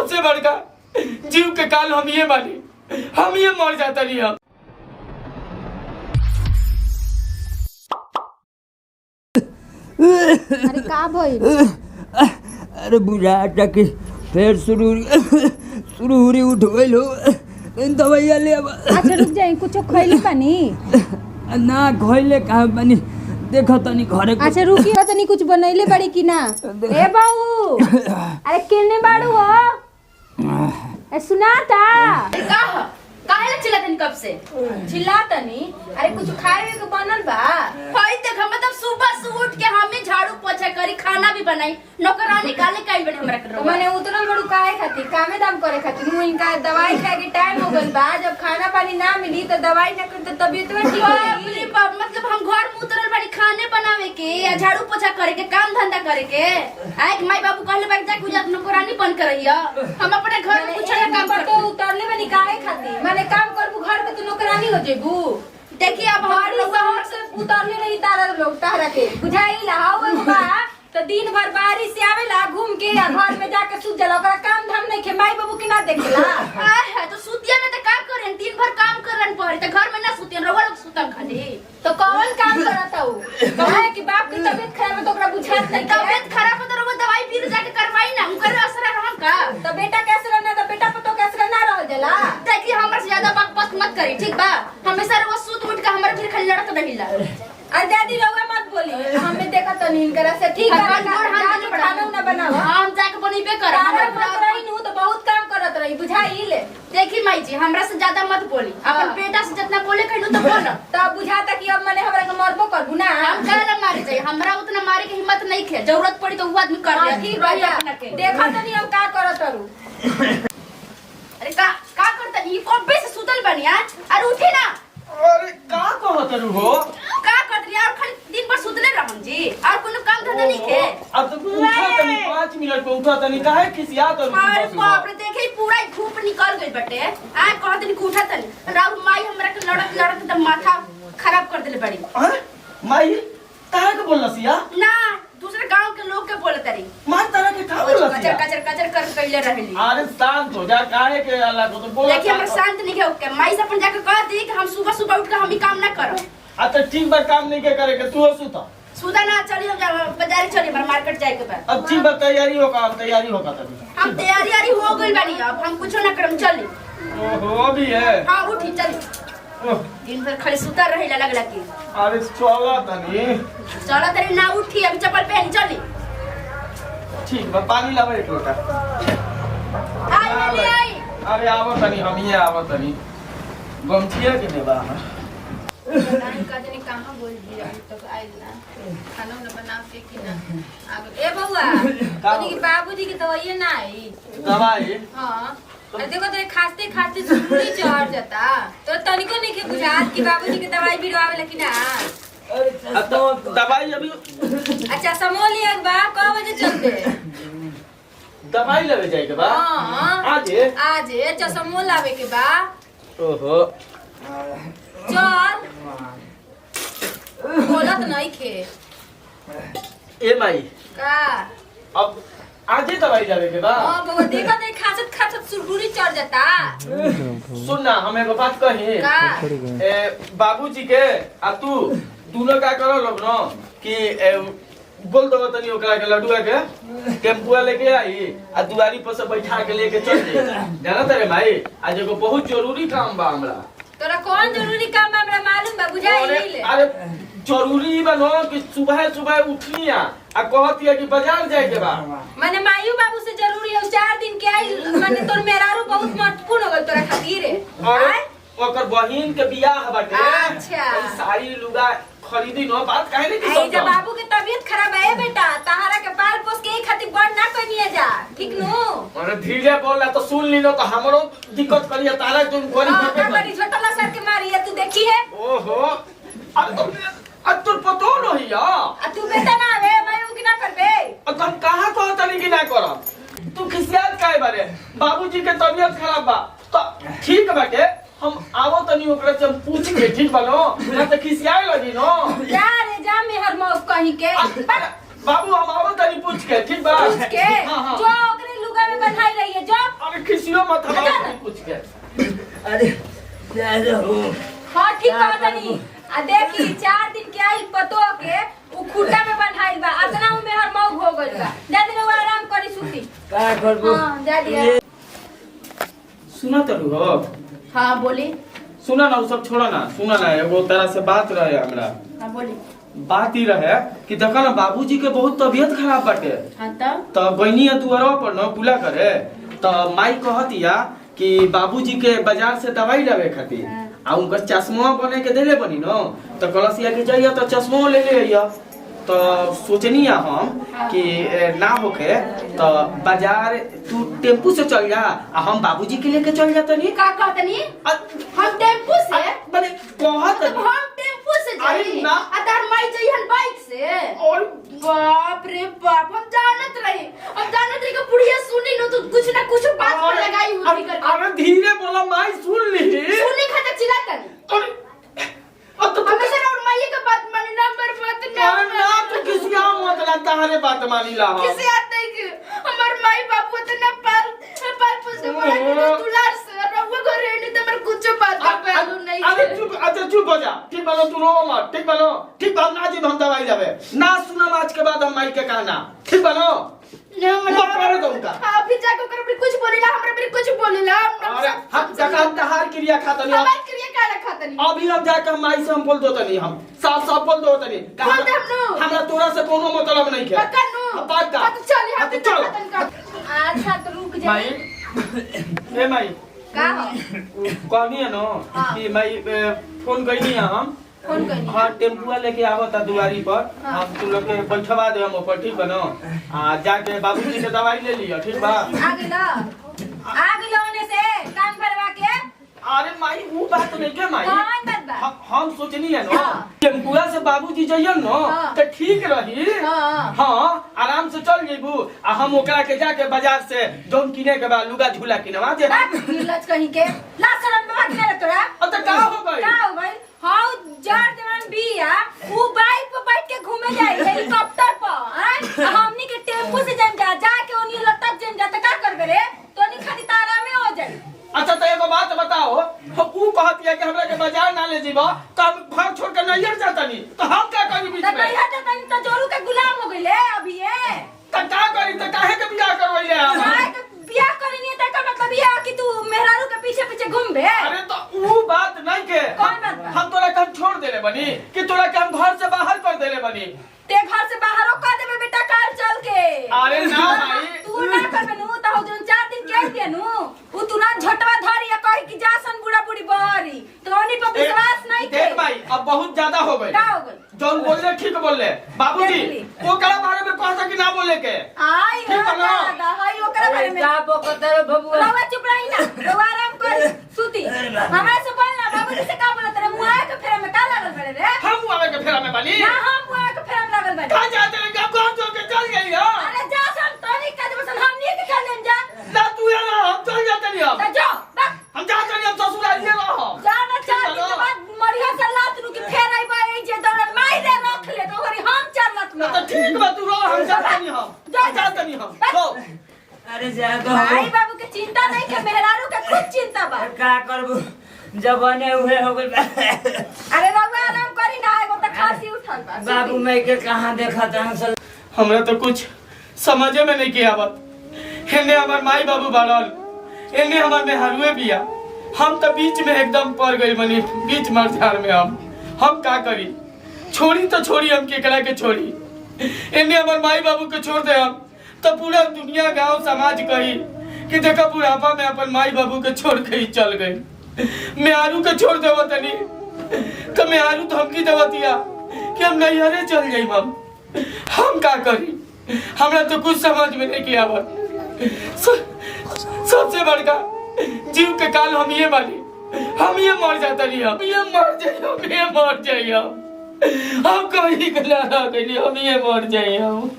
सबसे बड़का जीव के काल हम ये मानी, हम ये मर जाता नहीं हम। अरे का भइल? अरे बुझाता कि फिर सुरूरी उठ गइल हो। दवाइया ले अब। अच्छा रुक जाए, कुछ खइली पानी? ना खइले कहाँ पानी, देखो तनी घरे। अच्छा रुकी, तनी कुछ बनैले बड़ी कि ना? ए बाऊ, अरे केने बाड़ू हो? ए सुनाता काहे चिल्लातनी कब से? चिल्लातनी? अरे कुछ खाए के बनल बा? भाई देख मतलब सुबह से उठ के हमें झाड़ू पोछा करी, खाना भी बनाई, नौकरानी काले काई बने हमरा के। माने उतरल बड़ू काहे खातिर? कामे दाम करे खातिर? मुई इनका दवाई खाए के टाइम हो गइल बा, जब खाना पानी ना मिली तो दवाई ना कर तो तबीयत में ठीक होई। मतलब हम घर में उतरल बाड़ी खाने बनावे के या झाड़ू पोछा करे के, काम धंधा करे के। आए माई बाबू कहले बाड़ी जा कुछ नौकरानी बन कर रही हम अपने घर में कुछ काम करते उतरले बनी काहे खातिर? माने काम करबू घर में तो नौकरानी हो जेबू। देखिए अब हमारी शहर से उतरले नहीं तारा लोग तारा के बुझाइला हाउ एगो बा तो दिन भर बारिश से आवेला घूम के या घर में जाके सुत जाला, ओकरा काम धाम नहीं के माई बाबू के ना देखेला। हां तो सुतिया में तो काम करें, दिन भर काम करन पड़े तो घर में ना सुतियन, रवा लोग सुतन खाली। तो कौन काम करता हूं? कहे कि बाप की तबीयत खराब है तो ओकरा बुझात नहीं। तबीयत खराब है तो रवा दवाई फिर जाके करवाई ना, उनकर असर रहम का। तो बेटा कैसे रहना, तो बेटा पतो कैसे ना रह जाला। देखिए हमर से ज्यादा बकवास मत करी, ठीक बा? हमेशा रवा सुत उठ के हमर फिर खाली लड़त रहिला। आ दादी रउआ मत बोली, हमें देखा तो नहीं करा से ठीक है। खाना ना बनाओ, हम जाके बनइबे कर। हमरा मत रही नु तो बहुत काम करत रही, बुझाइले। देखी माई जी हमरा से ज्यादा मत बोली, अपन बेटा से जितना बोले कहनु तो बोल। तो बुझाता कि अब मैंने हमरा के मरबो करबू ना। हम काहे मारे जाई, हमरा उतना मारे के हिम्मत नहीं खे, जरूरत पड़ी तो वो आदमी कर ले। ठीक भैया देखा तो नहीं हम का करत रहू। अरे का करता ई कबे से सुतल बनी आज? अरे उठी ना। अरे का कहत रहू हो? का करत रही और खाली दिन भर सुतले रहम जी, और कोनो काम धंधा नहीं खे। अब तो उठा तनी 5 मिनट पे उठा तनी, काहे खिसिया तो? अरे बाप रे, देखे पूरा धूप निकल गई बटे। आ कहत नहीं उठा तनी, राव माई हमरा के लड़त लड़त त माथा खराब कर देले बड़ी। हैं माई काहे के बोललसिया? ना दूसरे गांव के लोग के बोलत रही, मार तरह के का बोललसिया? कचर कचर कचर कर कइले रहली। अरे शांत हो जा, काहे के अल्लाह को तो बोला। देखिए हमरा शांत नहीं के ओके, माई से अपन जाके कह दी कि हम सुबह सुबह उठ के हम ही काम ना करब। अच्छा ठीक बा, काम नहीं के करे के तू सुता। सुधा ना चली, हम जा बाजार चली, हमरा मार्केट जाए के बा। अब ठीक बा, तैयारी होगा, अब तैयारी होगा तभी। हम तैयारी हो गइल बानी, अब हम कुछो ना करम, चली। ओहो भी है। हां उठी चली। दिन भर खाली सुता रहिला लगला की। अरे चला तनी। चला तरी ना उठी, अभी चप्पल पहन चली। ठीक बा, पानी लावे एक लोटा। आई आई। अरे आवो तनी, हम ही आवो तनी। गमछिया के देबा हम। नहीं का जाने कहां बोल दिया तक आइल ना, खाना न बना के कि ना आगे। ए बउआ तनी के बाबूजी के दवाई ना आई? दवाई? हां अरे देखो तेरे खांसते खांसते सुई चढ़ जाता, तो तनिको नहीं के बुझात कि बाबूजी के दवाई भी आवेला कि ना। अब तो दवाई अभी। अच्छा समोल लिया बा क बजे चलते? दवाई लेवे जाए के बा? हां आज चश्मो लावे के बा। ओहो चल बोलत नहीं खे। ए माई का अब आजे दवाई लेवे के बा? हां बउआ देखो ते खांसत खांसत सुरगुरी चढ़ जाता। सुन ना, हम एगो बात कही। का? बाबूजी के आ तू दोनों का करो लोग न कि बोल दो तनी ओकरा के लड्डुआ के टेम्पुआ लेके आई आ दुआरी पर से बैठा के लेके चल जाए। जाना तारे भाई, आज एगो बहुत जरूरी काम बा हमरा। तोरा कौन जरूरी काम हमरा मालूम बा, बुझाई ले। अरे जरूरी बा न कि सुबह सुबह उठनी आ कहती है कि बाजार जाए के बा। माने मायू बाबू से जरूरी है 4 दिन के आई, माने तोर मेहरारू बहुत महत्वपूर्ण हो गल तोरा खातिर है। अरे ओकर बहिन के बियाह बाटे। अच्छा। साड़ी लुगा खरीदी न, बात काहे नहीं आई जब बाबू के तबीयत खराब है बेटा, ताहारा के पाल पोस के एक खातिर बड़ ना कनिए जा, ठीक नु? अरे धीरे बोल तो सुन ली न, तो हमरो दिक्कत करिए तारा तुम गोरी हां बड़ी छोटला सर के मारी है, तू देखी है? ओहो अब तो पतो नहीं है। आ तू बेटा ना आवे मायू की ना करबे। अब हम कहां कहतनी कि ना करब? तू खिसियात काहे बारे? बाबूजी के तबीयत खराब बा तो ठीक बाटे, हम आवो तनी ओकरा से पूछ के, ठीक बा नो? ना तो खिसियाए लगी नो। जा रे जा मेहर मौस कहीं के। बाबू हम आवो तनी पूछ के, ठीक बा? पूछ के हां जो ओकरे लुगा में बंधाई रही है जो खिसियो मत हमारे कुछ के। अरे जा हो हाँ ठीक कहत नहीं। आ देखी 4 दिन के आई पतो के उ खुटा में बंधाइल बा अतना में हर मौग हो गइल बा। जा दिन वो आराम करी सुती। का करबो? हां जा दिया। सुना तरू हो? हाँ बोली। सुना ना, वो सब छोड़ा ना, सुना ना, एगो तरह से बात रहे हमरा। हाँ बोली। बात ही रहे कि देखा ना बाबूजी के बहुत तबीयत खराब बाटे। हाँ तब तो गईनी दुआरा पर न पूला करे तो माई कहतिया कि बाबूजी के बाजार से दवाई लावे खातिर आ उनकर चश्मा बने के देले बनी न तो कलसिया के जाइए तो चश्मा ले ले आइया। तो सोचनी हम कि ना होके तो बाजार तू टेम्पू से चल जा आ हम बाबूजी के लेके चल जाता नहीं। का कहतनी? हम टेम्पू से? बने कहत मतलब हम टेम्पू से अरे जाई ना। आ तार माई जाइहन बाइक से? और बाप रे बाप, हम जानत रही कि बुढ़िया सुनी नो तो कुछ ना कुछ बात पर लगाई होती करके। अरे धीरे बोला माई सुन ली। सुनी खाता चिल्लातन। और तो हमेशा और माई का बात मानी नंबर बात ना। अरे ना तू किसी और मत ना तारे बात मानी ला। किसी आता है कि हमार माई बाबू इतना पाल पोस के बड़ा के दुलार से रहुआ घर रहने तो हमार कुछ बात का पहलू नहीं। अरे चुप, अच्छा चुप हो जा। ठीक बोलो तू रो मत। ठीक बोलो, ठीक बात ना जी हम दवाई लेवे ना सुना आज के बाद हम माई के कहना। ठीक बोलो ना मत करे तो उनका। अभी जाके ओकर भी कुछ बोलेला, हमरा भी कुछ बोलेला। अरे हम जकात तहार क्रिया खाता नहीं। हमार क्रिया काला खाता नहीं। अभी हम जाके हम माई से हम बोल दो तनी, हम साफ साफ बोल दो तनी। बोल दे हम नु। हमरा तोरा से कोनो मतलब नहीं है। पक्का नु। पक्का। हाँ तो चल यहाँ पे चल। खत्म कर। अच्छा तो रुक जा। माई ए माई का हो? कहनी है ना कि माई फोन कईनी हम। फोन करनी। हाँ टेम्पुआ लेके आवता दुआरी पर। हम तू लोग के बैठवा दे हम ऊपर। ठीक बनो आ जाके बाबूजी से दवाई ले लियो। ठीक बा? आ गेलो ओने से कान भरवा के। अरे माई वो बात नहीं के माई। कौन बात बा? हम सोचनी है ना हाँ। टेम्पुआ से बाबूजी जाइए ना हाँ। तो ठीक रही। हाँ। हाँ आराम से चल जेबू आ हम ओकरा के जाके बाजार से जौन किने के बाद लुगा झूला किनवा दे। लच कहीं के ला शरण में बात करे तोरा। अब तो का हो गई? का हो गई? हां जार जवान बिया उ बाइक पे बैठ के घूमे जाई हेलीकॉप्टर पर। हैं हमनी के टेम्पू से जाके ओनी लटक जा त का करबे रे? तोनी खाली तारा में हो जाई। अच्छा तो एगो बात बताओ, हम ऊ कहत है कि हमरा के बाजार ना ले जीबा तो हम घर छोड़ के नैहर जाता नहीं तो हम क्या करी बीच त में? कहिया त तनी त जोरू के गुलाम हो गइले अभी ये। तो का करी तो काहे के बियाह करवैले हम? काहे के बियाह करनी त का मतलब ये कि तू मेहरारू के पीछे पीछे घूमबे? अरे तो ऊ बात नहीं के कौन बात बा? हम तोरा के हम छोड़ देले बनी कि तोरा के हम घर से बाहर कर देले बनी? ते घर से बाहरो कर देबे बेटा कार चल के। अरे ना भाई। तू ना करबे नु त हो जोन 4 दिन कह दिया नु उ तू ना झटवा धरी या कहि कि जासन बूढ़ा बूढ़ी बहरी तो ओनी पर विश्वास नहीं के। देख भाई अब बहुत ज्यादा हो गई। का हो गई? जौन बोलले ठीक बोलले बाबूजी ओकरा बारे में कहता कि ना बोले के। आई ठीक बा ना? दादा हाई ओकरा बारे में का बकतर बबुआ? रवा चुप रही ना रवा आराम कर सूती। हमरा से बोल ना बाबूजी से का बोलत रे मुआ के फेरा में का लागल बड़े रे? हम आवे के फेरा में बनी ना हम मुआ के फेरा में लागल बड़े। कहां जाते रे का कौन छोड़ के चल गई हो? अरे जा सन तोनी का बसन हमनी के कर लेन जा। ना तू या ना हम चल जाते नहीं हम। त जाओ बस हम जाते नहीं हम ससुराल ये रहो। जाना 4 दिन के बाद मरिया से लात नु के फेर आई बा ए जे दौड़ माई दे रख ले तो ओकरी हम 4 लात ना तो ठीक बा तू रहो हम जाते नहीं हम। जाते नहीं हम। लो अरे जा गो भाई बाबू के चिंता नहीं के मेहरारू के खुद चिंता बा। का करबू जवाने हुए हो गइल बा। अरे रउआ आराम करी ना एगो त खांसी उठल बा। बाबू मैं के कहां देखा था सल हमरा तो कुछ समझे में नहीं के आवत। हेने हमार माई बाबू बाड़ल एने हमार मेहरुए बिया। हम तो बीच में एकदम पड़ गई बनी बीच मरझाड़ में। हम का करी? छोड़ी तो छोड़ी हम केकरा के छोड़ी? एने हमार माई बाबू के छोड़ दे हम तो पूरा दुनिया गांव समाज कही कि देखा बुढ़ापा में अपन माई बाबू के छोड़ के ही चल गई। मेहरू के छोड़ देव तनी तो मेहरू धमकी देवतिया कि हम नैहरे चल जाई। हम का करी? हमरा तो कुछ समझ में नहीं किया आवत। सबसे बड़का जीव के काल हम ये बानी। हम ये मर जाता नहीं हम ये मर जाइए हम कहीं गला हम ये मर जाइए हम।